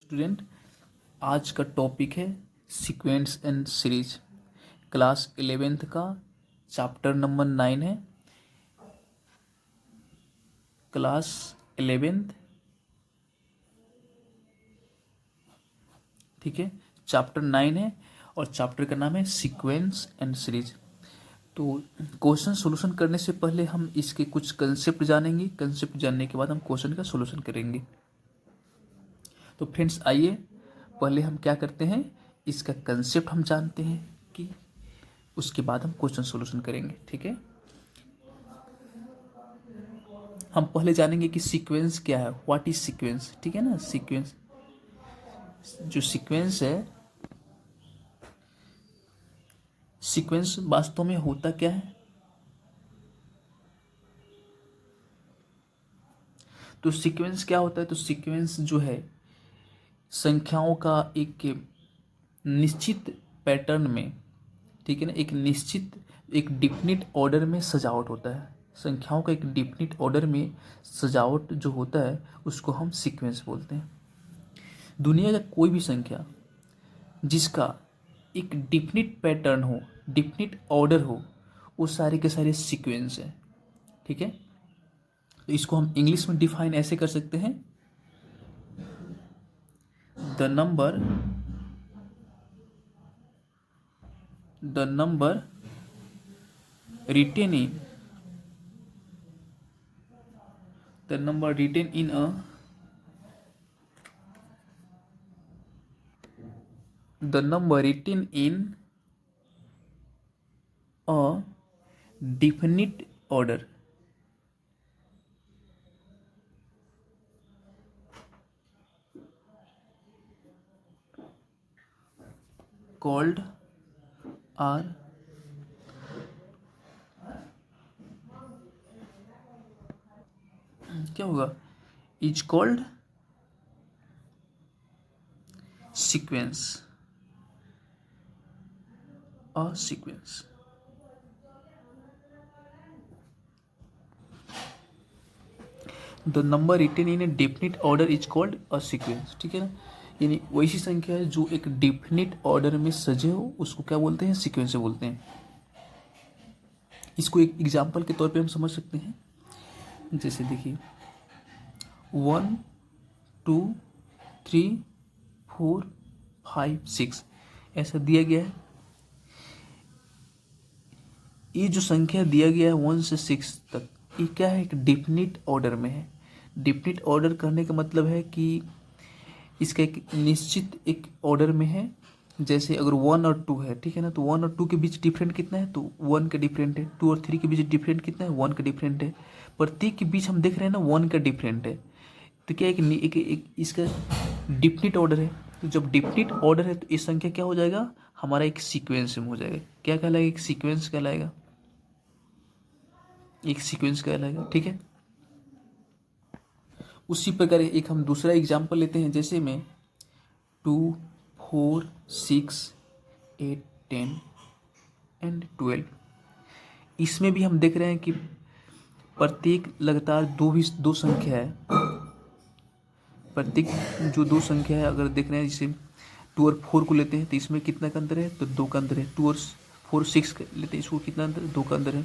Student, आज का topic है sequence and series. Class 11th का चैप्टर नंबर 9 है। क्लास 11th, ठीक है, चैप्टर 9 है और चैप्टर का नाम है सीक्वेंस एंड सीरीज। तो क्वेश्चन सोल्यूशन करने से पहले हम इसके कुछ कंसेप्ट जानेंगे। कंसेप्ट जानने के बाद हम क्वेश्चन का सोल्यूशन करेंगे। तो फ्रेंड्स, आइए पहले हम क्या करते हैं, इसका कंसेप्ट हम जानते हैं कि उसके बाद हम क्वेश्चन सोल्यूशन करेंगे। ठीक है, हम पहले जानेंगे कि सीक्वेंस क्या है, व्हाट इज सीक्वेंस। ठीक है ना, सीक्वेंस, जो सीक्वेंस है, सीक्वेंस वास्तव में होता क्या है। तो सीक्वेंस क्या होता है, तो सीक्वेंस जो है संख्याओं का एक निश्चित पैटर्न में, ठीक है ना, एक निश्चित एक डिफिनिट ऑर्डर में सजावट होता है। संख्याओं का एक डिफिनिट ऑर्डर में सजावट जो होता है उसको हम सीक्वेंस बोलते हैं। दुनिया का कोई भी संख्या जिसका एक डिफिनिट पैटर्न हो, डिफिनिट ऑर्डर हो, वो सारे के सारे सीक्वेंस है। ठीक है, तो इसको हम इंग्लिश में डिफाइन ऐसे कर सकते हैं, the number written in the number written in a the number written in a definite order called are क्या होगा, is called sequence, a sequence. The number written in a definite order is called a sequence. ठीक है ना, यानी वैसी संख्या है जो एक डेफिनिट ऑर्डर में सजे हो, उसको क्या बोलते हैं, सीक्वेंस से बोलते हैं। इसको एक एग्जाम्पल के तौर पे हम समझ सकते हैं। जैसे देखिए 1 2 3 4 5 6 ऐसा दिया गया है। ये जो संख्या दिया गया है 1 से 6 तक, ये क्या है, एक डिफिनिट ऑर्डर में है। डिफिनिट ऑर्डर करने का मतलब है कि इसका एक निश्चित एक ऑर्डर में है। जैसे अगर 1 और 2 है, ठीक है ना, तो 1 और 2 के बीच डिफरेंट कितना है, तो 1 का डिफरेंट है। 2 और 3 के बीच डिफरेंट कितना है, 1 का डिफरेंट है। प्रत्येक के बीच हम देख रहे हैं ना 1 का डिफरेंट है। तो क्या एक इसका डिफिनिट ऑर्डर है। तो जब डिफिनिट ऑर्डर है तो इस संख्या क्या हो जाएगा, हमारा एक सीक्वेंस में हो जाएगा। क्या कहलाएगा, एक सीक्वेंस कहलाएगा, एक सीक्वेंस कहलाएगा। ठीक है, उसी प्रकार एक हम दूसरा एग्जाम्पल लेते हैं। जैसे में 2 4 6 8 10 एंड 12, इसमें भी हम देख रहे हैं कि प्रत्येक लगातार दो संख्या है। प्रत्येक जो दो संख्या है, अगर देख रहे हैं, जैसे 2 और 4 को लेते हैं तो इसमें कितना का अंतर है, तो 2 का अंतर है। 2 और 4 6 लेते हैं, इसको कितना अंतर है, 2 का अंतर है।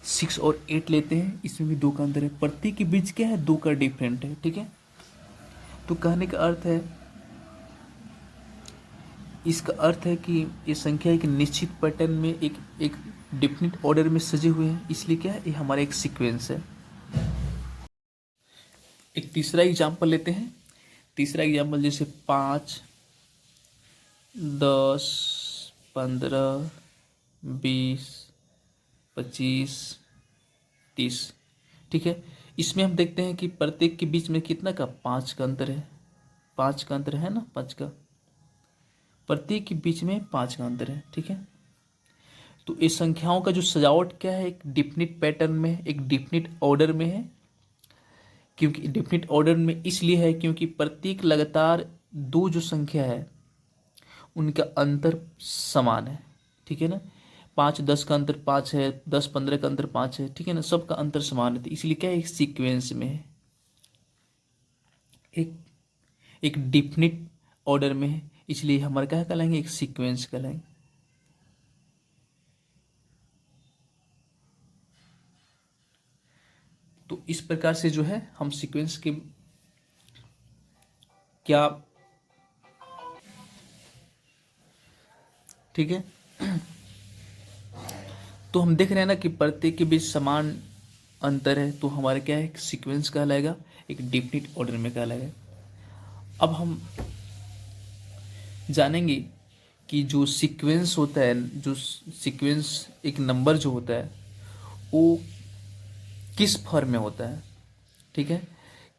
6 और 8 लेते हैं, इसमें भी 2 का अंतर है। प्रत्येक के बीच क्या है, 2 का डिफरेंट है। ठीक है, तो कहने का अर्थ है, इसका अर्थ है कि ये संख्या एक निश्चित पैटर्न में एक डिफिनिट ऑर्डर में सजे हुए हैं, इसलिए क्या है, ये हमारा एक सीक्वेंस है। एक तीसरा एग्जाम्पल लेते हैं। तीसरा एग्जाम्पल जैसे 5 10 15 20 25 30। ठीक है, इसमें हम देखते हैं कि प्रत्येक के बीच में कितना का, 5 का अंतर है। 5 का अंतर है ना, 5 का, प्रत्येक के बीच में 5 का अंतर है। ठीक है, तो इस संख्याओं का जो सजावट क्या है, एक डिफिनिट पैटर्न में, एक डिफिनिट ऑर्डर में है। क्योंकि डिफिनिट ऑर्डर में इसलिए है क्योंकि प्रत्येक लगातार दो जो संख्या है उनका अंतर समान है। ठीक है ना, 5 10 का अंतर 5 है, 10 15 का अंतर 5 है। ठीक है ना, सबका अंतर समान है, तो इसलिए क्या है, एक सीक्वेंस में है। एक एक डिफिनिट ऑर्डर में है, इसलिए हमारा क्या कहलाएंगे, एक सीक्वेंस कहलाएंगे। तो इस प्रकार से जो है हम सीक्वेंस के क्या, ठीक है। तो हम देख रहे हैं ना कि प्रत्येक के बीच समान अंतर है, तो हमारा क्या है, एक सीक्वेंस कहलाएगा, एक डिफिनिट ऑर्डर में कहलाएगा। अब हम जानेंगे कि जो सीक्वेंस होता है, जो सीक्वेंस एक नंबर जो होता है वो किस फॉर्म में होता है, ठीक है।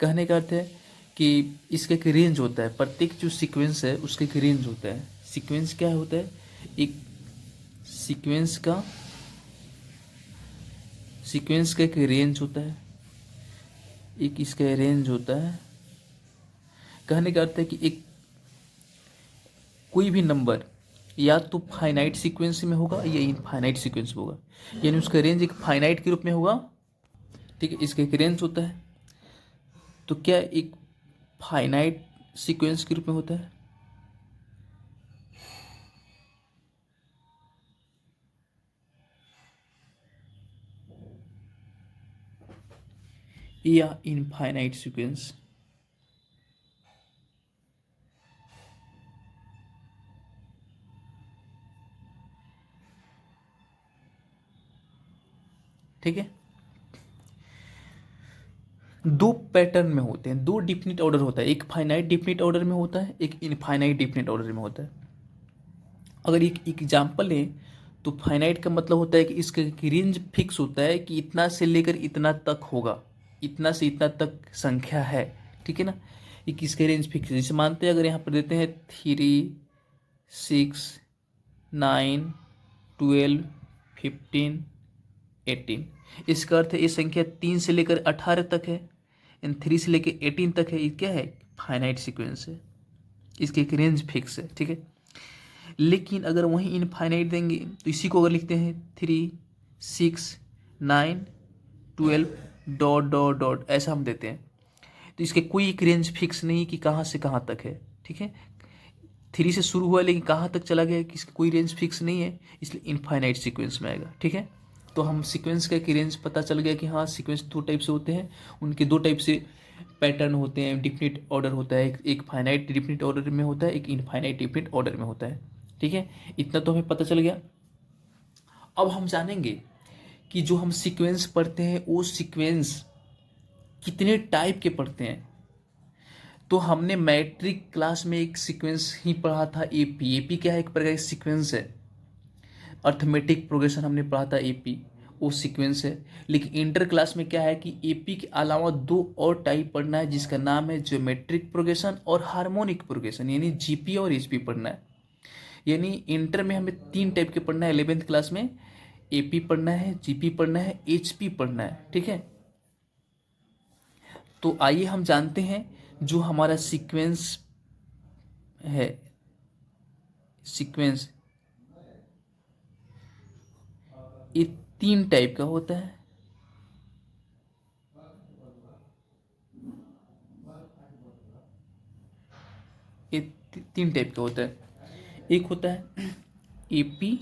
कहने का अर्थ है कि इसका एक रेंज होता है, प्रत्येक जो सीक्वेंस है उसका एक रेंज होता है। सीक्वेंस क्या होता है, एक सीक्वेंस का एक रेंज होता है, एक इसका रेंज होता है। कहने का अर्थ है कि एक कोई भी नंबर या तो फाइनाइट सीक्वेंस में होगा या इनफाइनाइट सीक्वेंस में होगा, यानी उसका रेंज एक फाइनाइट के रूप में होगा, ठीक है, इसका एक रेंज होता है। तो क्या एक फाइनाइट सीक्वेंस के रूप में होता है या इनफाइनाइट सीक्वेंस, ठीक है। दो पैटर्न में होते हैं, दो डिफिनिट ऑर्डर होता है, एक फाइनाइट डिफिनिट ऑर्डर में होता है, एक इनफाइनाइट डिफिनिट ऑर्डर में होता है। अगर एक एग्जाम्पल लें तो फाइनाइट का मतलब होता है कि इसका रेंज फिक्स होता है कि इतना से लेकर इतना तक होगा, इतना से इतना तक संख्या है, ठीक है ना। ये किसके रेंज फिक्स है, जैसे मानते हैं अगर यहाँ पर देते हैं 3, 6, 9, 12, 15, 18, इसका अर्थ है ये संख्या 3 से लेकर 18 तक है, एंड 3 से लेकर 18 तक है, ये क्या है, फाइनाइट सीक्वेंस है, इसकी एक रेंज फिक्स है, ठीक है। लेकिन अगर वहीं इनफाइनाइट देंगे तो इसी को अगर लिखते हैं 3, 6, 9, 12 डॉट डॉट डॉट, ऐसा हम देते हैं, तो इसके कोई एक रेंज फिक्स नहीं कि कहाँ से कहाँ तक है, ठीक है। 3 से शुरू हुआ लेकिन कहाँ तक चला गया, इसकी कोई रेंज फिक्स नहीं है, इसलिए इनफाइनाइट सीक्वेंस में आएगा, ठीक है। तो हम सीक्वेंस का एक रेंज पता चल गया कि हाँ सीक्वेंस दो टाइप से होते हैं, उनके दो टाइप से पैटर्न होते हैं, डिफिनिट ऑर्डर होता है, एक फाइनाइट डिफिनिट ऑर्डर में होता है, एक इनफाइनाइट डिफिनिट ऑर्डर में होता है, ठीक है। इतना तो हमें पता चल गया। अब हम जानेंगे कि जो हम सीक्वेंस पढ़ते हैं वो सीक्वेंस कितने टाइप के पढ़ते हैं। तो हमने मैट्रिक क्लास में एक सीक्वेंस ही पढ़ा था, एपी। एपी क्या है, एक प्रकार का सीक्वेंस है, अर्थमेटिक प्रोग्रेशन हमने पढ़ा था, एपी वो सीक्वेंस है। लेकिन इंटर क्लास में क्या है कि एपी के अलावा दो और टाइप पढ़ना है, जिसका नाम है ज्योमेट्रिक प्रोग्रेशन और हार्मोनिक प्रोग्रेशन, यानी जीपी और एचपी पढ़ना है। यानी इंटर में हमें तीन टाइप के पढ़ना है, 11th क्लास में एपी पढ़ना है, जीपी पढ़ना है, एचपी पढ़ना है, ठीक है। तो आइए हम जानते हैं जो हमारा सीक्वेंस है, सीक्वेंस ये तीन टाइप का होता है। ये तीन टाइप का होता है। एक होता है एपी,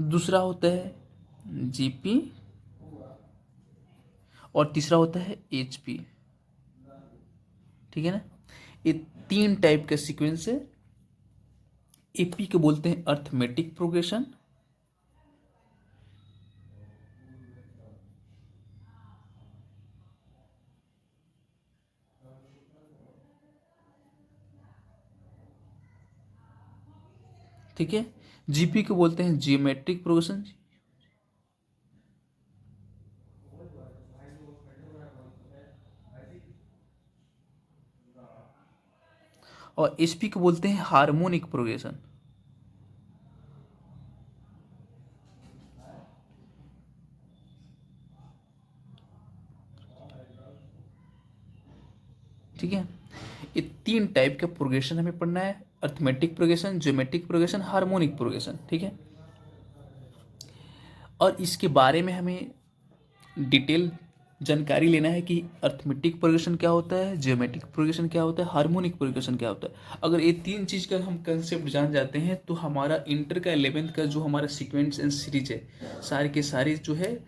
दूसरा होता है जीपी, और तीसरा होता है एचपी, ठीक है ना। ये तीन टाइप का सीक्वेंस है। एपी को बोलते हैं अर्थमेटिक प्रोग्रेशन, ठीक है। जीपी को बोलते हैं जियोमेट्रिक प्रोग्रेशन, और एचपी को बोलते हैं हार्मोनिक प्रोग्रेशन, ठीक है। ये तीन टाइप का प्रोग्रेशन हमें पढ़ना है, arithmetic progression, geometric progression, harmonic progression, ठीक है। और इसके बारे में हमें डिटेल जानकारी लेना है कि अर्थमेटिक प्रोग्रेशन क्या होता है, ज्योमेट्रिक प्रोग्रेशन क्या होता है, हार्मोनिक प्रोग्रेशन क्या होता है। अगर ये तीन चीज़ का हम कंसेप्ट जान जाते हैं तो हमारा इंटर का 11th का जो हमारा सीक्वेंस एंड सीरीज है, सारे के सारे जो है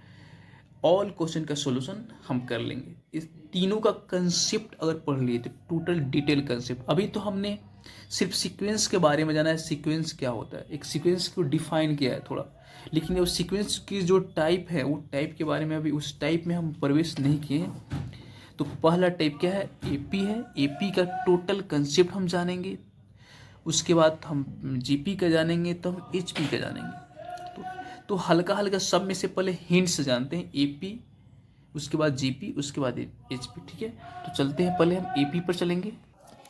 ऑल क्वेश्चन का सॉल्यूशन हम कर लेंगे। इस तीनों का कंसेप्ट अगर पढ़ लिए तो टोटल डिटेल कंसेप्ट। अभी तो हमने सिर्फ सीक्वेंस के बारे में जाना है, सीक्वेंस क्या होता है, एक सीक्वेंस को डिफाइन किया है थोड़ा, लेकिन वो सीक्वेंस की जो टाइप है वो टाइप के बारे में अभी उस टाइप में हम प्रवेश नहीं किए हैं। तो पहला टाइप क्या है, एपी है। एपी का टोटल कंसेप्ट हम जानेंगे, उसके बाद हम जीपी का जानेंगे, तब एचपी का जानेंगे। तो हल्का हल्का सब में से पहले हिंट्स जानते हैं, एपी, उसके बाद जीपी, उसके बाद एचपी। ठीक है, तो चलते हैं, पहले हम एपी पर चलेंगे।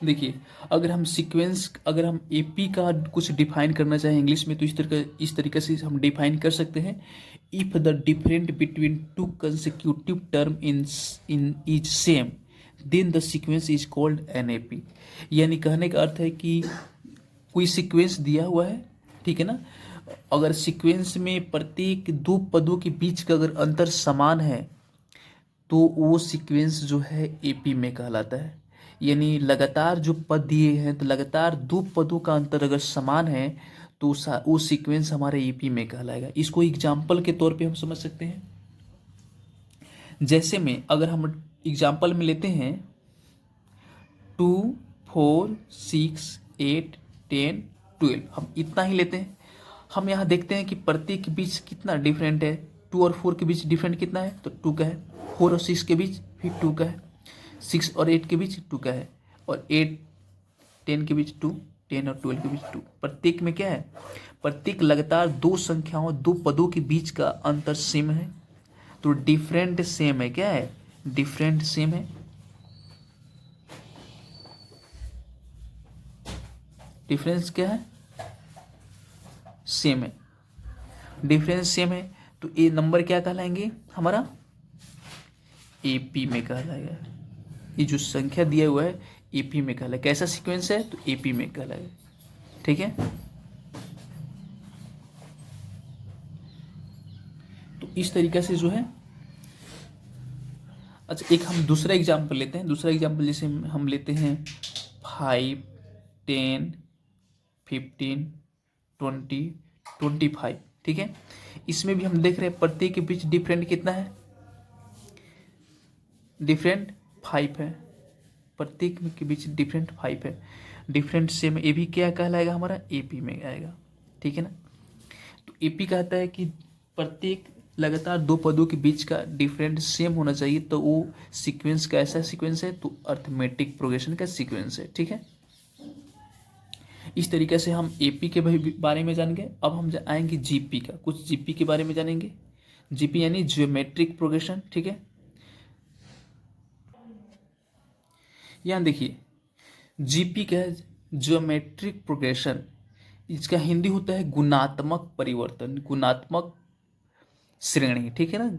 देखिए, अगर हम एपी का कुछ डिफाइन करना चाहें इंग्लिश में तो इस तरीके से हम डिफाइन कर सकते हैं। If the different between two consecutive term in is same then the sequence is called an AP. यानी कहने का अर्थ है कि कोई सीक्वेंस दिया हुआ है, ठीक है ना, अगर सीक्वेंस में प्रत्येक दो पदों के बीच का अगर अंतर समान है तो वो सीक्वेंस जो है एपी में कहलाता है। यानी लगातार जो पद दिए हैं तो लगातार दो पदों का अंतर अगर समान है तो वो सीक्वेंस हमारे एपी में कहलाएगा। इसको एग्जाम्पल के तौर पे हम समझ सकते हैं। जैसे में अगर हम एग्जाम्पल में लेते हैं 2 4 6 8 10 12, हम इतना ही लेते हैं। हम यहाँ देखते हैं कि प्रत्येक के बीच कितना डिफरेंट है। 2 और 4 के बीच डिफरेंट कितना है, तो 2 का है। 4 और 6 के बीच फिर 2 का है। 6 और 8 के बीच 2 का है। और 8 10 के बीच 2, 10 और 12 के बीच 2। प्रत्येक में क्या है, प्रत्येक लगातार दो संख्याओं दो पदों के बीच का अंतर सेम है, तो डिफरेंट सेम है। क्या है, डिफरेंट सेम है। डिफरेंस क्या है, सेम है। डिफरेंस सेम है तो ये नंबर क्या कहलाएंगे, हमारा एपी में कहलाएगा। ये जो संख्या दिया हुआ है एपी में कहलाएगा। कैसा सीक्वेंस है, तो एपी में कहलाएगा। ठीक है, तो इस तरीके से जो है। अच्छा, एक हम दूसरा एग्जाम्पल लेते हैं। दूसरा एग्जाम्पल जैसे हम लेते हैं 5 10 15 20 25। ठीक है, इसमें भी हम देख रहे हैं प्रत्येक के बीच डिफरेंट कितना है, डिफरेंट 5 है। प्रत्येक के बीच डिफरेंट 5 है। डिफरेंट सेम, ये भी क्या कहलाएगा, हमारा एपी में आएगा। ठीक है ना, तो एपी कहता है कि प्रत्येक लगातार दो पदों के बीच का डिफरेंट सेम होना चाहिए, तो वो सीक्वेंस का ऐसा सीक्वेंस है, तो अर्थमेटिक प्रोग्रेशन का सीक्वेंस है। ठीक है, इस तरीके से हम एपी के बारे में जान गए। अब हम आएंगे जीपी का, कुछ जीपी के बारे में जानेंगे। जीपी यानी ज्योमेट्रिक प्रोग्रेशन। ठीक है, यहाँ देखिए जीपी का ज्योमेट्रिक प्रोग्रेशन, इसका हिंदी होता है गुणात्मक परिवर्तन, गुणात्मक श्रेणी। ठीक है ना,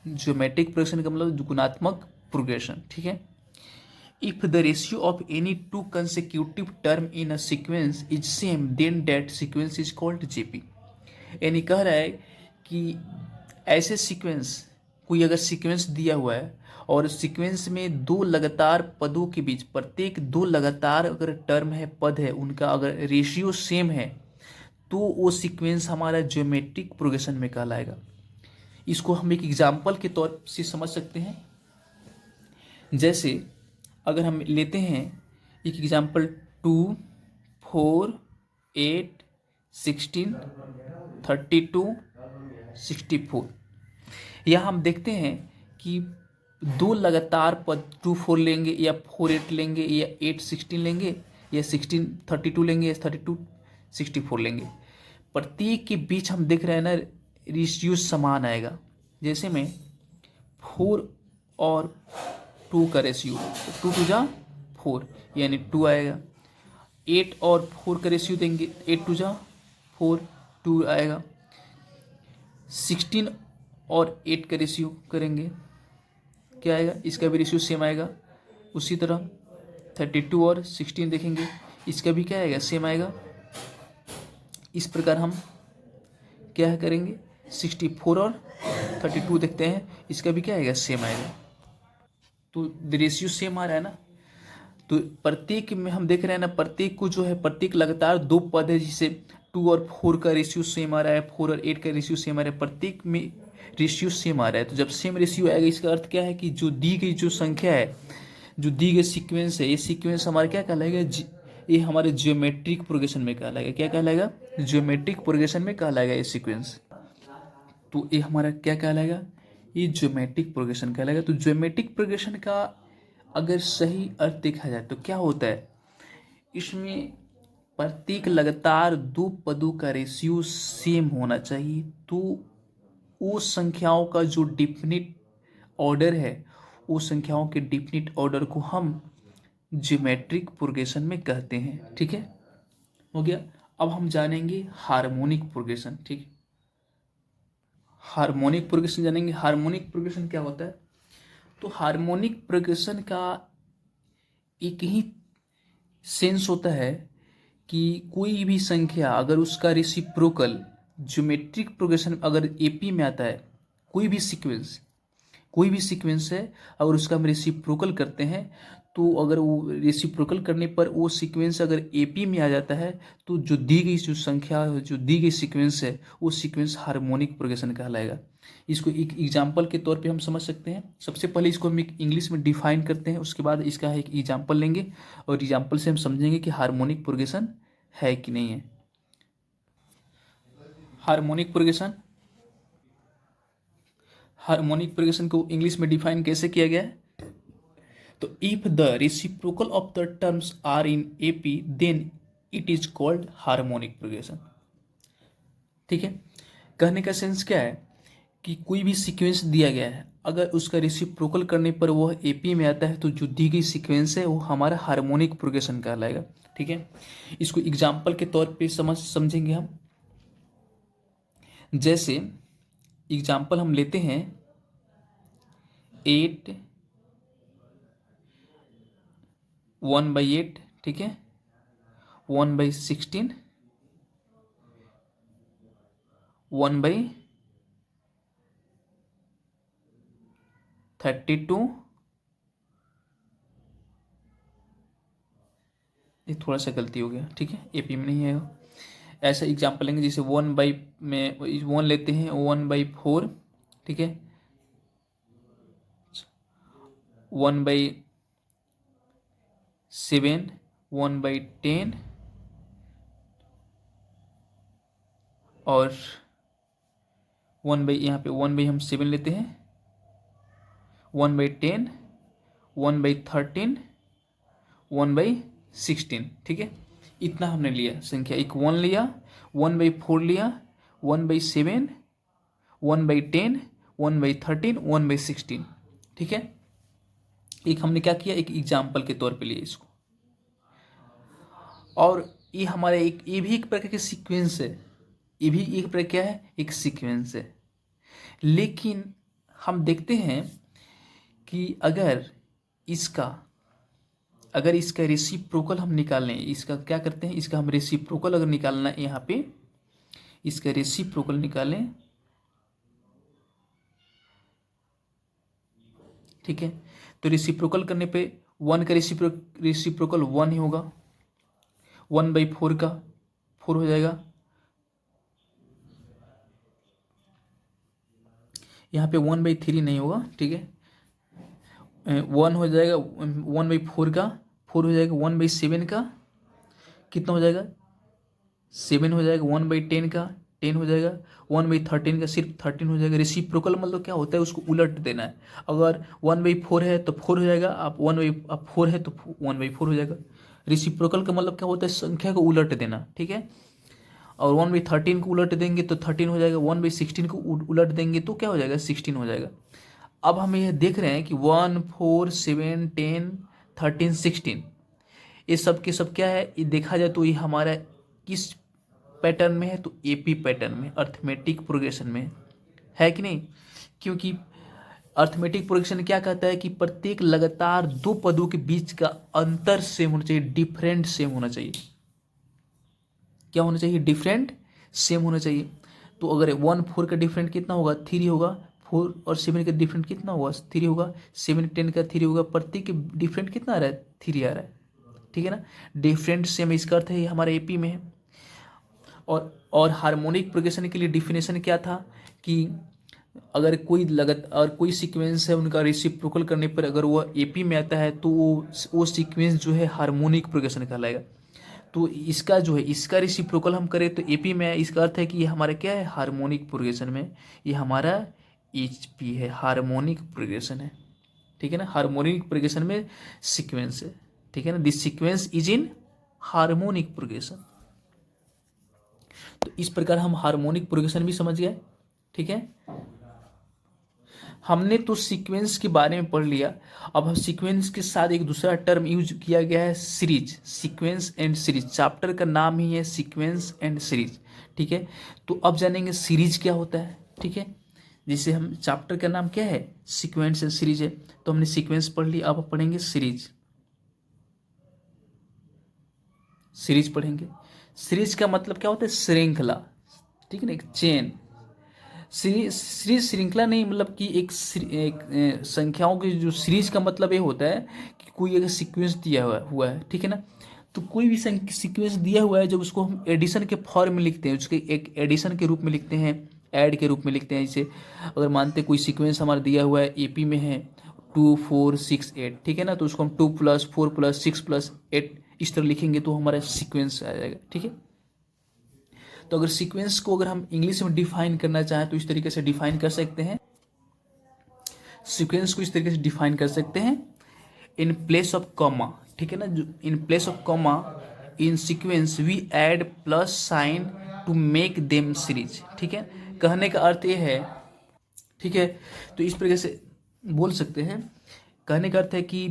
ज्योमेट्रिक प्रोग्रेशन का मतलब गुणात्मक प्रोग्रेशन। ठीक है, if the ratio of any two consecutive term in a sequence is same then that sequence is called GP. यानी कह रहा है कि ऐसे सीक्वेंस, कोई अगर सीक्वेंस दिया हुआ है और सीक्वेंस में दो लगातार पदों के बीच, प्रत्येक दो लगातार अगर टर्म है, पद है, उनका अगर रेशियो सेम है तो वो सीक्वेंस हमारा ज्योमेट्रिक प्रोग्रेशन में कहलाएगा। इसको हम एक एग्जाम्पल के तौर से समझ सकते हैं। जैसे अगर हम लेते हैं एक एग्जाम्पल 2 4 8 16 32 64। यहाँ हम देखते हैं कि दो लगातार पद 2 4 लेंगे या 4 8 लेंगे या 8 16 लेंगे या 16 32 लेंगे या 32 64 लेंगे। प्रत्येक के बीच हम देख रहे हैं ना रेशियो समान आएगा। जैसे में 4 और 2 का रेशियो, 2 2 जा 4 यानी 2 आएगा। 8 और 4 का रेशियो देंगे, 8 2 जा 4 2 आएगा। 16 और 8 का रेशियो करेंगे, क्या आएगा, इसका भी रेशियो सेम आएगा। उसी तरह 32 और 16 देखेंगे, इसका भी क्या आएगा, सेम आएगा। इस प्रकार हम क्या करेंगे, 64 और 32 देखते हैं, इसका भी क्या आएगा, सेम आएगा। तो रेशियो सेम आ रहा है ना। तो प्रत्येक में हम देख रहे हैं ना, प्रत्येक को जो है, प्रत्येक लगातार दो पद है, जिसे 2 और 4 का रेशियो सेम आ रहा है, 4 और 8 का रेशियो सेम आ रहा है, प्रत्येक में रेशियो सेम आ रहा है। तो जब सेम रेशियो आएगा, इसका अर्थ क्या है कि जो दी गई जो संख्या है, जो दी गई सीक्वेंस है, ये सीक्वेंस हमारा क्या कहलाएगा, ये हमारे जियोमेट्रिक प्रोग्रेशन में कहलाएगा। क्या कहलाएगा, जियोमेट्रिक प्रोग्रेशन में कहलाएगा ये सीक्वेंस। तो ये हमारा क्या कहलाएगा, ये ज्योमेट्रिक प्रोग्रेशन कहलाएगा। तो ज्योमेट्रिक प्रोग्रेशन का अगर सही अर्थ देखा जाए तो क्या होता है, इसमें प्रत्येक लगातार दो पदों का रेशियो सेम होना चाहिए। तो वो संख्याओं का जो डिफिनिट ऑर्डर है, वो संख्याओं के डिफिनिट ऑर्डर को हम ज्योमेट्रिक प्रोग्रेशन में कहते हैं। ठीक है, हो गया। अब हम जानेंगे हार्मोनिक प्रोग्रेशन। ठीक है, हार्मोनिक प्रोग्रेशन जानेंगे। हार्मोनिक प्रोग्रेशन क्या होता है, तो हार्मोनिक प्रोग्रेशन का एक ही सेंस होता है कि कोई भी संख्या अगर उसका रेसिप्रोकल ज्योमेट्रिक प्रोग्रेशन अगर एपी में आता है, कोई भी सीक्वेंस है, अगर उसका हम रेसिप्रोकल करते हैं, तो अगर वो रेसिप्रोकल करने पर वो सीक्वेंस अगर एपी में आ जाता है, तो जो दी गई जो संख्या, जो दी गई सीक्वेंस है, वो सीक्वेंस हार्मोनिक प्रोग्रेशन कहलाएगा। इसको एक एग्जांपल के तौर पे हम समझ सकते हैं। सबसे पहले इसको हम एक इंग्लिश में डिफाइन करते हैं, उसके बाद इसका एक एग्जांपल लेंगे और एग्जांपल से हम समझेंगे कि हार्मोनिक प्रोग्रेशन है कि नहीं है। हार्मोनिक प्रोग्रेशन, हार्मोनिक प्रोग्रेशन को इंग्लिश में डिफाइन कैसे किया गया है, तो if the reciprocal of the terms are in AP then it is called harmonic progression. ठीक है, कहने का सेंस क्या है कि कोई भी सीक्वेंस दिया गया है, अगर उसका रेसिप्रोकल करने पर वह एपी में आता है, तो जो दी गई सीक्वेंस है वो हमारा हार्मोनिक प्रोग्रेशन कहलाएगा। ठीक है, इसको एग्जाम्पल के तौर पे समझेंगे हम। जैसे एग्जाम्पल हम लेते हैं 8 1/8, ठीक है, 1/16, 1/32, ये थोड़ा सा गलती हो गया। ठीक है, एपी में नहीं है। ऐसा एग्जाम्पल लेंगे, जैसे 1 में 1 लेते हैं, 1/4, ठीक है, 1/7, 1/10 और 1 यहाँ पे 1 हम 7 लेते हैं, 1/10, 1/13, 1/16। ठीक है, इतना हमने लिया संख्या। एक 1 लिया, 1/4 लिया, 1/7, 1/10, 1/13, 1/16। ठीक है, एक हमने क्या किया, एक एग्जाम्पल के तौर पे लिया इसको। और ये हमारे ये भी एक प्रकार के सीक्वेंस है, ये भी एक प्रकार क्या है, एक सीक्वेंस है। लेकिन हम देखते हैं कि अगर इसका रेसिप्रोकल हम निकाल लें, इसका क्या करते हैं, इसका हम रेसिप्रोकल अगर निकालना है, यहाँ पे इसका रेसिप्रोकल निकालें। ठीक है, तो रेसिप्रोकल करने पे 1 का रेसिप्रोकल 1 ही होगा, 1/4 का 4 हो जाएगा, यहाँ पे 1/3 नहीं होगा। ठीक है, 1 हो जाएगा, 1/4 का 4 हो जाएगा, 1/7 का कितना हो जाएगा, 7 हो जाएगा, 1/10 का 10 हो जाएगा, 1/13 का सिर्फ 13 हो जाएगा। रेसिप्रोकल मतलब क्या होता है, उसको उलट देना है। अगर 1/4 है तो 4 हो जाएगा, आप 4 है तो 1/4 हो जाएगा। रेसिप्रोकल का मतलब क्या होता है, संख्या को उलट देना। ठीक है, और 1/13 को उलट देंगे तो 13 हो जाएगा, 1/16 को उलट देंगे तो क्या हो जाएगा, 16 हो जाएगा। अब हम ये देख रहे हैं कि 1, 4, 7, 10, 13, 16 ये सब के सब क्या है, ये देखा जाए तो ये हमारा किस पैटर्न में है, तो एपी पैटर्न में, अर्थमेटिक प्रोग्रेशन में है कि नहीं। क्योंकि अर्थमेटिक प्रोग्रेशन क्या कहता है कि प्रत्येक लगातार दो पदों के बीच का अंतर सेम होना चाहिए, डिफरेंट सेम होना चाहिए। क्या होना चाहिए, डिफरेंट सेम होना चाहिए। तो अगर 1, 4 का डिफरेंट कितना होगा, 3 होगा, 4 और 7 का डिफरेंट कितना हुआ, 3 होगा। 7 10 का 3 होगा, प्रत्येक के डिफरेंट कितना आ रहा है, 3 आ रहा है, ठीक है ना। डिफरेंट से हम इसका अर्थ है ये हमारे एपी में है। और हार्मोनिक प्रोग्रेशन के लिए डिफिनेशन क्या था कि अगर कोई सीक्वेंस है उनका रेसिप्रोकल करने पर अगर वो एपी में आता है तो वो सीक्वेंस जो है हार्मोनिक प्रोग्रेशन कहलाएगा। तो इसका जो है इसका रेसिप्रोकल हम करें तो एपी में है, इसका अर्थ है कि ये हमारा क्या है, हार्मोनिक प्रोग्रेशन में, ये हमारा एचपी है, हार्मोनिक प्रोग्रेशन है, ठीक है ना। हार्मोनिक प्रोग्रेशन में सीक्वेंस है, ठीक है ना। This sequence is in harmonic progression. तो इस प्रकार हम हार्मोनिक प्रोग्रेशन भी समझ गए, ठीक है। हमने तो सीक्वेंस के बारे में पढ़ लिया। अब हम सीक्वेंस के साथ एक दूसरा टर्म यूज किया गया है, series, sequence and series. Chapter का नाम ही है सीक्वेंस एंड सीरीज, ठीक है। तो अब जानेंगे सीरीज क्या होता है, ठीक है। जैसे हम चैप्टर का नाम क्या है, सीक्वेंस एंड सीरीज है, तो हमने सीक्वेंस पढ़ लिया, अब पढ़ेंगे सीरीज। सीरीज पढ़ेंगे। सीरीज का मतलब क्या होता है, श्रृंखला, ठीक है ना, एक चेन। सीरीज श्रृंखला नहीं, मतलब कि एक संख्याओं की जो सीरीज का मतलब ये होता है कि कोई अगर सीक्वेंस दिया हुआ है, ठीक है ना। तो कोई भी सीक्वेंस दिया हुआ है जब उसको हम एडिशन के फॉर्म में लिखते हैं, उसके एक एडिशन के रूप में लिखते हैं, ऐड के रूप में लिखते हैं। जैसे अगर मानते कोई सीक्वेंस हमारा दिया हुआ है एपी में है 2 4 6 8, ठीक है ना, तो उसको हम 2 + 4 + 6 + 8 इस तरह लिखेंगे तो हमारा सीक्वेंस आ जाएगा, ठीक है। तो अगर सीक्वेंस को अगर हम इंग्लिश में डिफाइन करना चाहें तो इस तरीके से डिफाइन कर सकते हैं। सीक्वेंस को इस तरीके से डिफाइन कर सकते हैं, इन प्लेस ऑफ कॉमा, ठीक है ना, जो in place of comma in sequence we add plus sign to make them series, ठीक है। कहने का अर्थ ये है, ठीक है, तो इस तरीके से बोल सकते हैं। कहने का अर्थ है कि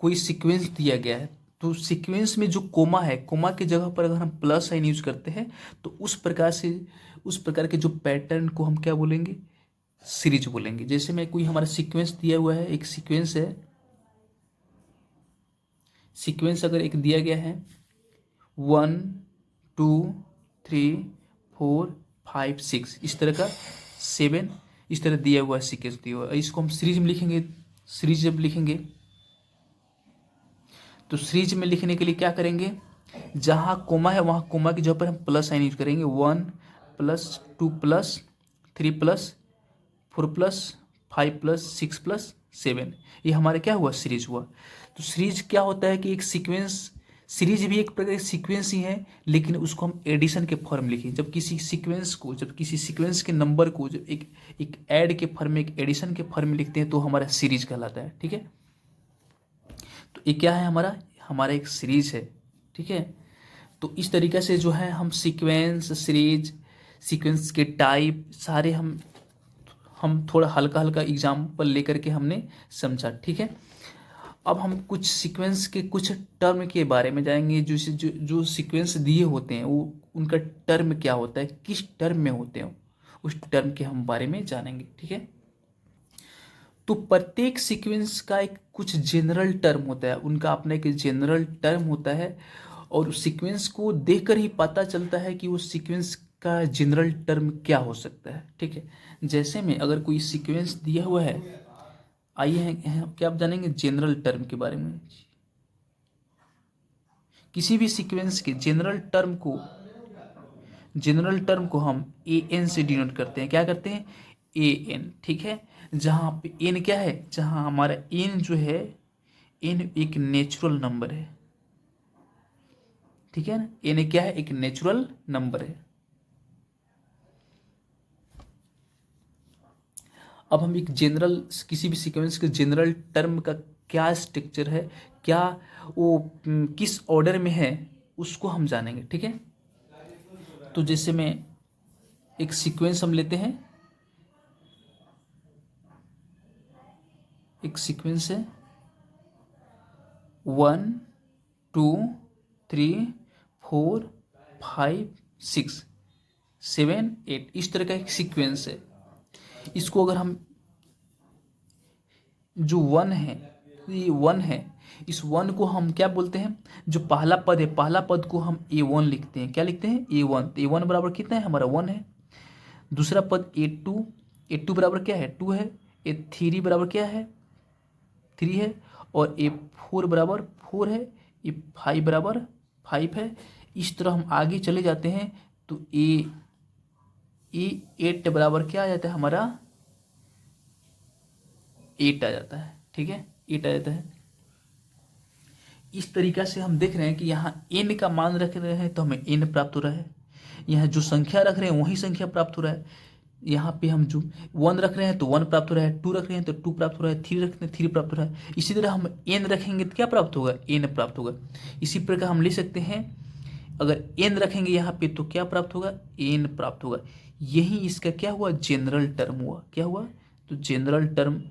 कोई सीक्वेंस दिया गया है तो सीक्वेंस में जो कोमा है, कोमा की जगह पर अगर हम प्लस साइन यूज करते हैं तो उस प्रकार के जो पैटर्न को हम क्या बोलेंगे, सीरीज बोलेंगे। जैसे मैं कोई हमारा सीक्वेंस दिया हुआ है, एक सीक्वेंस है, सीक्वेंस अगर एक दिया गया है 1 2 3 4 5 6 इस तरह का, 7 इस तरह दिया हुआ है, सीक्वेंस दिया हुआ है, इसको हम सीरीज में लिखेंगे। सीरीज जब लिखेंगे तो सीरीज में लिखने के लिए क्या करेंगे, जहाँ कोमा है वहाँ कोमा की जगह पर हम प्लस साइन यूज करेंगे। 1 + 2 + 3 + 4 + 5 + 6 + 7, ये हमारा क्या हुआ, सीरीज हुआ। तो सीरीज क्या होता है कि एक सीक्वेंस, सीरीज भी एक प्रकार की सीक्वेंस ही है, लेकिन उसको हम एडिशन के फॉर्म लिखें। जब किसी सीक्वेंस के नंबर को जब एक ऐड के फॉर्म में, एक एडिशन के फॉर्म में लिखते हैं तो हमारा सीरीज कहलाता है, ठीक है। तो ये क्या है, हमारा एक सीरीज है, ठीक है। तो इस तरीके से जो है हम सीक्वेंस, सीरीज, सीक्वेंस के टाइप सारे हम थोड़ा हल्का हल्का एग्जाम्पल लेकर के हमने समझा, ठीक है। अब हम कुछ सीक्वेंस के कुछ टर्म के बारे में जाएंगे। जो सीक्वेंस दिए होते हैं वो उनका टर्म क्या होता है, किस टर्म में होते हैं, उस टर्म के हम बारे में जानेंगे, ठीक है। तो प्रत्येक सीक्वेंस का एक कुछ जनरल टर्म होता है, उनका अपना एक जनरल टर्म होता है, और उस सीक्वेंस को देखकर ही पता चलता है कि उस सीक्वेंस का जनरल टर्म क्या हो सकता है, ठीक है। जैसे में अगर कोई सीक्वेंस दिया हुआ है, आइए क्या आप जानेंगे जनरल टर्म के बारे में। किसी भी सीक्वेंस के जनरल टर्म को हम ए एन से डिनोट करते हैं। क्या करते हैं, ए एन, ठीक है। जहाँ पे एन क्या है, जहाँ हमारा एन जो है, एन एक नेचुरल नंबर है, ठीक है ना। एन क्या है, एक नेचुरल नंबर है। अब हम किसी भी सीक्वेंस के जनरल टर्म का क्या स्ट्रक्चर है, क्या वो किस ऑर्डर में है, उसको हम जानेंगे, ठीक है। तो जैसे में एक सीक्वेंस हम लेते हैं, एक सीक्वेंस है 1 2 3 4 5 6 7 8 इस तरह का एक सीक्वेंस है। इसको अगर हम जो 1 है, ये 1 है, इस 1 को हम क्या बोलते हैं, जो पहला पद है, पहला पद को हम A1 लिखते हैं। क्या लिखते हैं, A1। तो A1 बराबर कितना है, हमारा 1 है। दूसरा पद A2, A2 बराबर क्या है 2 है, A3 बराबर क्या है 3 है, और A4 बराबर 4 है, A5 बराबर 5 है। इस तरह हम आगे चले जाते हैं तो A8 बराबर क्या आ जाता है हमारा 8 आ जाता है। ठीक है, 8 आ जाता है। इस तरीका से हम देख रहे हैं कि यहाँ n का मान रख रहे हैं तो हमें n प्राप्त हो रहा है, यहाँ जो संख्या रख रहे हैं वही संख्या प्राप्त हो रहा है। यहाँ पे हम जो 1 रख रहे हैं तो 1 प्राप्त हो रहा है, 2 रख रहे हैं तो 2 प्राप्त हो रहा है, 3 रख रहे हैं 3 प्राप्त हो रहा है। इसी तरह हम n रखेंगे तो क्या प्राप्त होगा n प्राप्त होगा। इसी प्रकार हम ले सकते हैं अगर n रखेंगे यहाँ पे तो क्या प्राप्त होगा n प्राप्त होगा। यही इसका क्या हुआ जनरल टर्म हुआ। क्या हुआ तो general term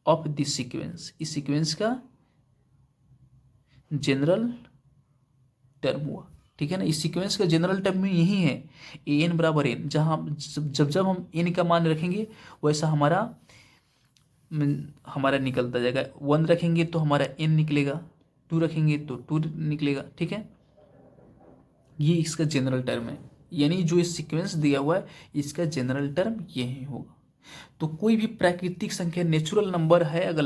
of this sequence, इस सीक्वेंस का जनरल टर्म हुआ। ठीक है ना, इस सीक्वेंस का जनरल टर्म में यही है an बराबर n। जहाँ जब जब हम n का मान रखेंगे वैसा हमारा निकलता जाएगा। 1 रखेंगे तो हमारा n निकलेगा, 2 रखेंगे तो 2 निकलेगा। ठीक है, ये इसका जनरल टर्म है, यानी जो इस सीक्वेंस दिया हुआ है इसका जनरल टर्म यही होगा। तो कोई भी प्राकृतिक संख्या नेचुरल नंबर है, अगर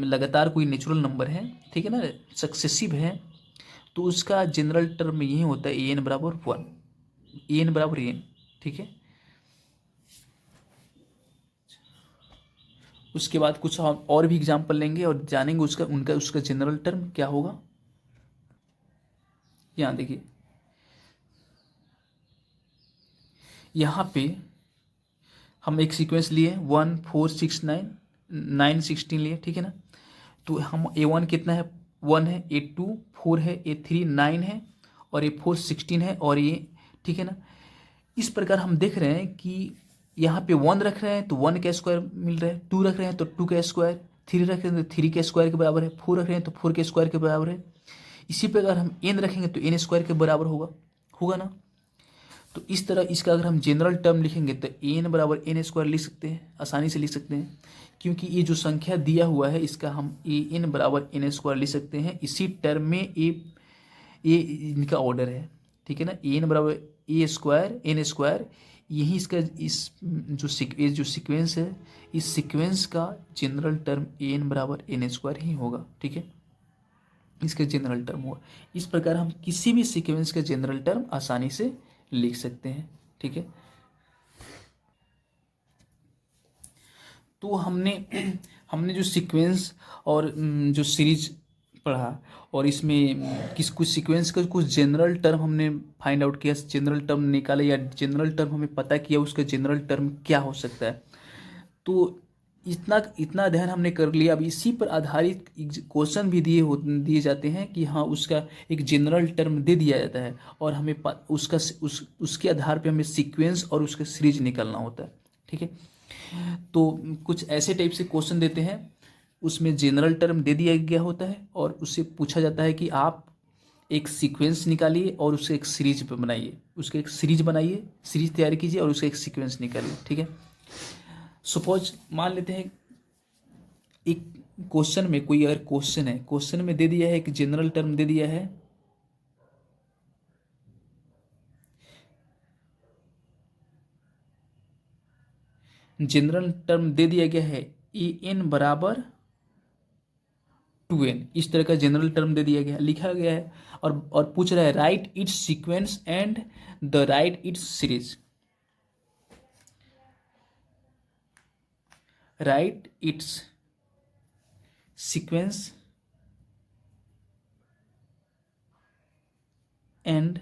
लगातार कोई नेचुरल नंबर है, ठीक है ना, सक्सेसिव है, तो उसका जनरल टर्म यही होता है an बराबर 1, an बराबर n। ठीक है, उसके बाद कुछ हम और भी एग्जाम्पल लेंगे और जानेंगे उसका जनरल टर्म क्या होगा। यहाँ देखिए, यहाँ पे हम एक सीक्वेंस लिए 1 4 6 9 9 16 लिए। ठीक है ना, तो हम A1 कितना है 1 है, A2 4 है, A3 9 है, और A4 16 है, और ये ठीक है ना। इस प्रकार हम देख रहे हैं कि यहाँ पे 1 रख रहे हैं तो 1 का स्क्वायर मिल रहा है, 2 रख रहे हैं तो 2 का स्क्वायर, 3 रख रहे हैं तो 3 के स्क्वायर के बराबर है, 4 रख रहे हैं तो 4 के स्क्वायर के बराबर है। इसी प्रकार हम n रखेंगे तो n स्क्वायर के बराबर होगा, होगा ना। तो इस तरह इसका अगर हम जनरल टर्म लिखेंगे तो n बराबर n स्क्वायर लिख सकते हैं, आसानी से लिख सकते हैं, क्योंकि ये जो संख्या दिया हुआ है इसका हम an बराबर n स्क्वायर लिख सकते हैं। इसी टर्म में ए इनका ऑर्डर है। ठीक है ना, n बराबर a स्क्वायर n स्क्वायर, यही इसका इस जो सीक्वेंस है इस सीक्वेंस का जनरल टर्म an बराबर n स्क्वायर ही होगा। ठीक है, इसका जनरल टर्म हुआ। इस प्रकार हम किसी भी सीक्वेंस का जनरल टर्म आसानी से लिख सकते हैं। ठीक है, तो हमने जो सीक्वेंस और जो सीरीज पढ़ा, और इसमें कुछ सीक्वेंस का कुछ जनरल टर्म हमने फाइंड आउट किया, जनरल टर्म निकाले, या जनरल टर्म हमें पता किया उसका जनरल टर्म क्या हो सकता है। तो इतना अध्ययन हमने कर लिया। अब इसी पर आधारित क्वेश्चन भी दिए जाते हैं कि हाँ उसका एक जनरल टर्म दे दिया जाता है और हमें उसके आधार पे हमें सीक्वेंस और उसका सीरीज निकालना होता है। ठीक है, तो कुछ ऐसे टाइप से क्वेश्चन देते हैं, उसमें जनरल टर्म दे दिया गया होता है और उससे पूछा जाता है कि आप एक सीक्वेंस निकालिए और उसे एक सीरीज पे बनाइए, उसके एक सीरीज बनाइए, सीरीज तैयार कीजिए और उसका एक सीक्वेंस निकालिए। ठीक है, सपोज मान लेते हैं एक क्वेश्चन में, कोई अगर क्वेश्चन है, क्वेश्चन में दे दिया है एक जनरल टर्म दे दिया है, जनरल टर्म दे दिया गया है an बराबर 2n, इस तरह का जनरल टर्म दे दिया गया, लिखा गया है, और पूछ रहा है right it's sequence and the right it's series, right it's sequence and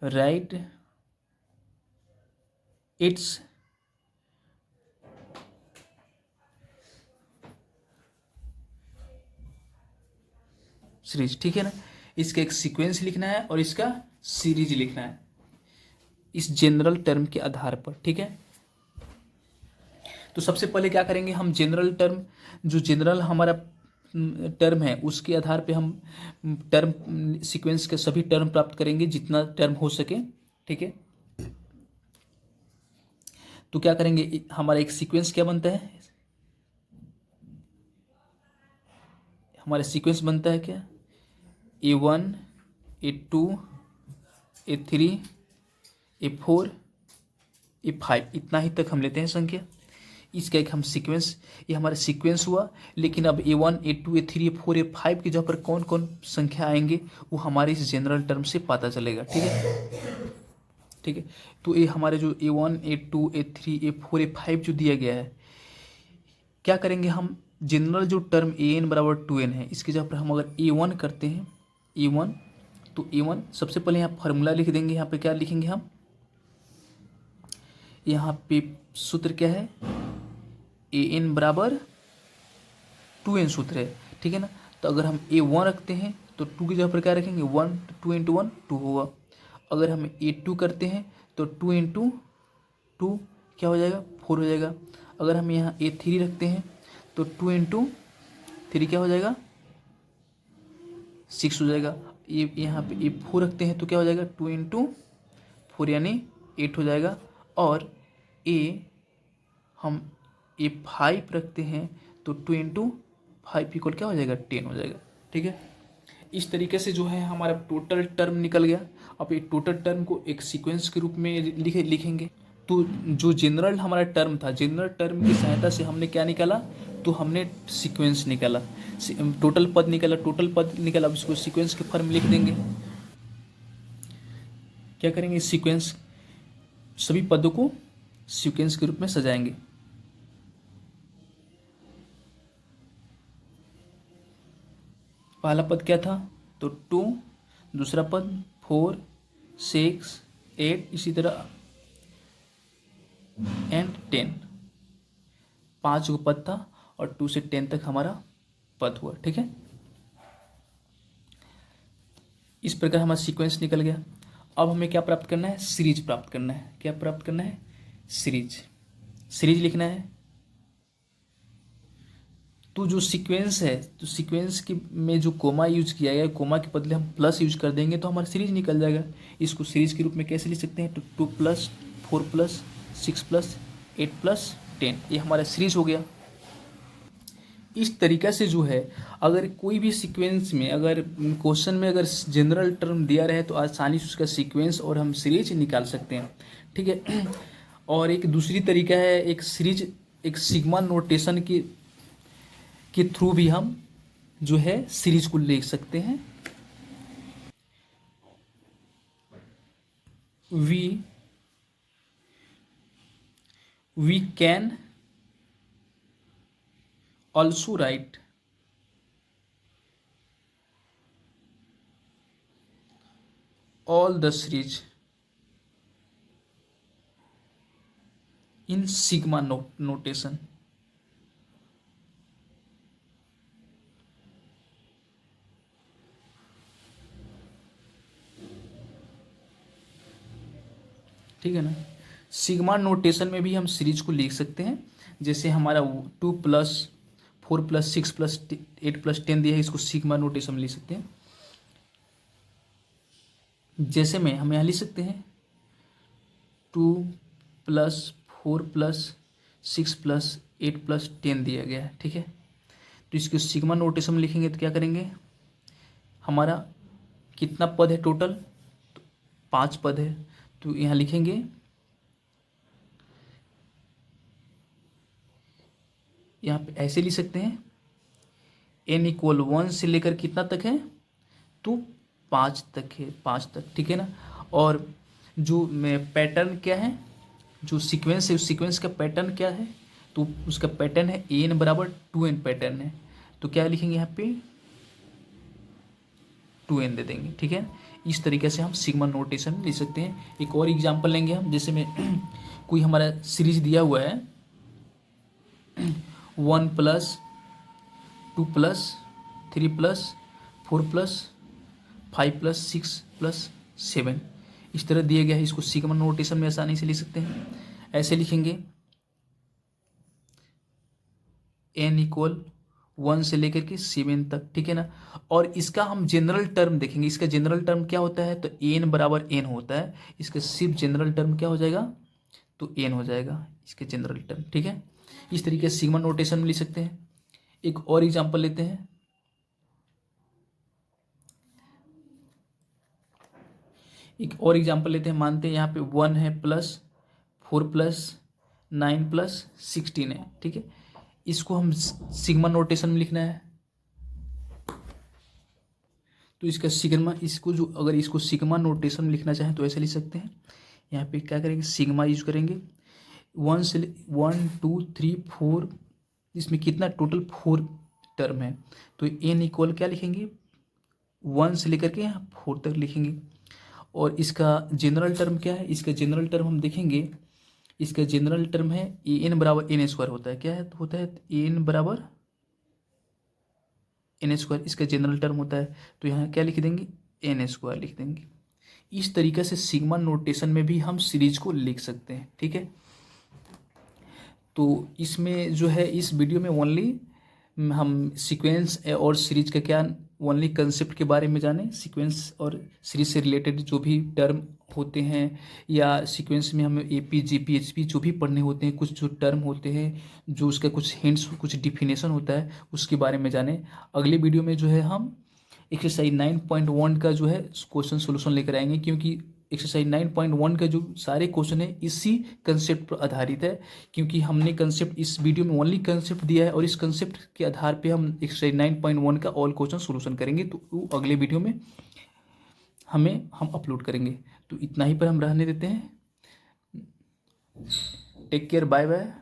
right it's series. ठीक है ना, इसका एक सीक्वेंस लिखना है और इसका सीरीज लिखना है इस जनरल टर्म के आधार पर। ठीक है, तो सबसे पहले क्या करेंगे, हम जनरल टर्म, जो जनरल हमारा टर्म है उसके आधार पे हम टर्म सीक्वेंस के सभी टर्म प्राप्त करेंगे जितना टर्म हो सके। ठीक है, तो क्या करेंगे, हमारा एक सीक्वेंस क्या बनता है, हमारा सीक्वेंस बनता है क्या A1 A2 A3 A4 ये 5, इतना ही तक हम लेते हैं संख्या। इसका एक हम सीक्वेंस, ये हमारा सीक्वेंस हुआ। लेकिन अब A1 A2 A3 A4 A5 के जगह पर कौन कौन संख्या आएंगे वो हमारे इस जनरल टर्म से पता चलेगा। ठीक है, ठीक है। तो ये हमारे जो A1 A2 A3 A4 A5 जो दिया गया है, क्या करेंगे हम, जनरल जो टर्म an बराबर 2n है, इसकी जगह पर हम अगर A1 करते हैं, A1, तो A1 सबसे पहले यहाँ फार्मूला लिख देंगे। यहाँ पे क्या लिखेंगे हम, यहाँ पे सूत्र क्या है, an बराबर 2n सूत्र है। ठीक है ना। तो अगर हम A1 रखते हैं तो 2 की जगह पर क्या रखेंगे, 1, 2 इंटू 1 2 होगा। अगर हम A2 करते हैं तो 2 इंटू 2 क्या हो जाएगा, 4 हो जाएगा। अगर हम यहाँ A3 रखते हैं तो 2 इंटू 3 क्या हो जाएगा, 6 हो जाएगा। ये यहाँ पे A4 रखते हैं तो क्या हो जाएगा, 2 इंटू 4 यानी 8 हो जाएगा। और हम A5 रखते हैं तो 2 इंटू 5 इक्वल क्या हो जाएगा, 10 हो जाएगा। ठीक है, इस तरीके से जो है हमारा टोटल टर्म निकल गया। अब ये टोटल टर्म को एक सीक्वेंस के रूप में लिखेंगे। तो जो जनरल हमारा टर्म था, जनरल टर्म की सहायता से हमने क्या निकाला, तो हमने सीक्वेंस निकाला, टोटल पद निकाला, टोटल पद निकाला। अब इसको सीक्वेंस के फॉर्म में लिख देंगे। क्या करेंगे, सीक्वेंस, सभी पदों को सीक्वेंस के रूप में सजाएंगे। पहला पद क्या था, तो 2, दूसरा पद 4 6 8, इसी तरह एंड 10, 5 पद था और 2 से 10 तक हमारा पद हुआ। ठीक है, इस प्रकार हमारा सीक्वेंस निकल गया। अब हमें क्या प्राप्त करना है, सीरीज प्राप्त करना है। क्या प्राप्त करना है, सीरीज, सीरीज लिखना है। तो जो सीक्वेंस है, तो सीक्वेंस की में जो कोमा यूज किया गया है, कोमा के बदले हम प्लस यूज कर देंगे तो हमारा सीरीज निकल जाएगा। इसको सीरीज के रूप में कैसे लिख सकते हैं, तो 2 प्लस 4 प्लस 6 प्लस 8 प्लस 10, ये हमारा सीरीज हो गया। इस तरीक़ा से जो है, अगर कोई भी सीक्वेंस में, अगर क्वेश्चन में अगर जनरल टर्म दिया रहे तो आसानी से उसका सीक्वेंस और हम सीरीज निकाल सकते हैं। ठीक है, और एक दूसरी तरीका है, एक सीरीज, एक सिग्मा नोटेशन के थ्रू भी हम जो है सीरीज को लिख सकते हैं। We can also write all the series in sigma notation। ठीक है ना, सिग्मा नोटेशन में भी हम सीरीज को लिख सकते हैं। जैसे हमारा 2 प्लस 4 प्लस 6 प्लस 8 प्लस 10 दिया है, इसको सिग्मा नोटेशन में लिख सकते हैं। जैसे में हम यहाँ लिख सकते हैं 2 प्लस 4 प्लस 6 प्लस 8 प्लस 10 दिया गया है। ठीक है, तो इसको सिग्मा नोटेशन में लिखेंगे तो क्या करेंगे, हमारा कितना पद है टोटल, तो 5 पद है। तो यहाँ लिखेंगे, यहाँ पे ऐसे लिख सकते हैं, n इक्वल 1 से लेकर कितना तक है, तो 5 तक है, 5 तक। ठीक है ना। और जो पैटर्न क्या है, जो सीक्वेंस है, उस सीक्वेंस का पैटर्न क्या है, तो उसका पैटर्न है an बराबर 2n पैटर्न है। तो क्या लिखेंगे, यहाँ पे 2n दे देंगे। ठीक है, इस तरीके से हम सिग्मा नोटेशन लिख सकते हैं। एक और एग्जांपल लेंगे हम, जैसे में कोई हमारा सीरीज दिया हुआ है 1 plus 2 plus 3 plus 4 plus 5 plus 6 plus 7, इस तरह दिया गया है। इसको सिग्मा नोटेशन में आसानी से लिख सकते हैं। ऐसे लिखेंगे n इक्वल 1 से लेकर के 7 तक। ठीक है ना। और इसका हम जनरल टर्म देखेंगे, इसका जनरल टर्म क्या होता है, तो n बराबर n होता है। इसका सिर्फ जनरल टर्म क्या हो जाएगा, तो n हो जाएगा इसके जनरल टर्म। ठीक है, इस तरीके से सिग्मा नोटेशन में लिख सकते हैं। एक और एग्जांपल लेते हैं, एक और एग्जांपल लेते हैं। मानते हैं यहाँ पे 1 है प्लस 4+9+16 है, ठीक है। इसको हम सिग्मा नोटेशन में लिखना है, तो इसका सिग्मा, इसको जो अगर इसको सिग्मा नोटेशन में लिखना चाहें तो ऐसे लिख सकते हैं। यहाँ पे क्या करेंगे, सिग्मा यूज करेंगे। 1 2 3 4, इसमें कितना टोटल 4 टर्म है, तो n इक्वल क्या लिखेंगे, 1 से लेकर के यहाँ 4 तक लिखेंगे। और इसका जनरल टर्म क्या है, इसका जनरल टर्म हम देखेंगे, इसका जनरल टर्म है ए एन बराबर एन स्क्वायर होता है, क्या है, होता है ए एन बराबर एन स्क्वायर, इसका जनरल टर्म होता है। तो यहाँ क्या लिख देंगे, एन स्क्वायर लिख देंगे। इस तरीके से सिग्मा नोटेशन में भी हम सीरीज को लिख सकते हैं, ठीक है। तो इसमें जो है, इस वीडियो में ओनली हम सीक्वेंस और सीरीज का क्या ओनली कंसेप्ट के बारे में जाने, सीक्वेंस और सीरीज से रिलेटेड जो भी टर्म होते हैं, या सीक्वेंस में हमें AP GP HP जो भी पढ़ने होते हैं, कुछ जो टर्म होते हैं, जो उसका कुछ हिंट्स, कुछ डिफिनेशन होता है, उसके बारे में जाने। अगले वीडियो में जो है हम एक्सरसाइज 9.1 का जो है क्वेश्चन सोल्यूशन लेकर आएंगे, क्योंकि एक्सरसाइज 9.1 का जो सारे क्वेश्चन है इसी कंसेप्ट पर आधारित है। क्योंकि हमने कंसेप्ट इस वीडियो में ओनली कंसेप्ट दिया है, और इस कंसेप्ट के आधार पे हम एक्सरसाइज 9.1 का ऑल क्वेश्चन सोल्यूशन करेंगे, तो वो अगले वीडियो में हम अपलोड करेंगे। तो इतना ही पर हम रहने देते हैं। Take care, bye bye.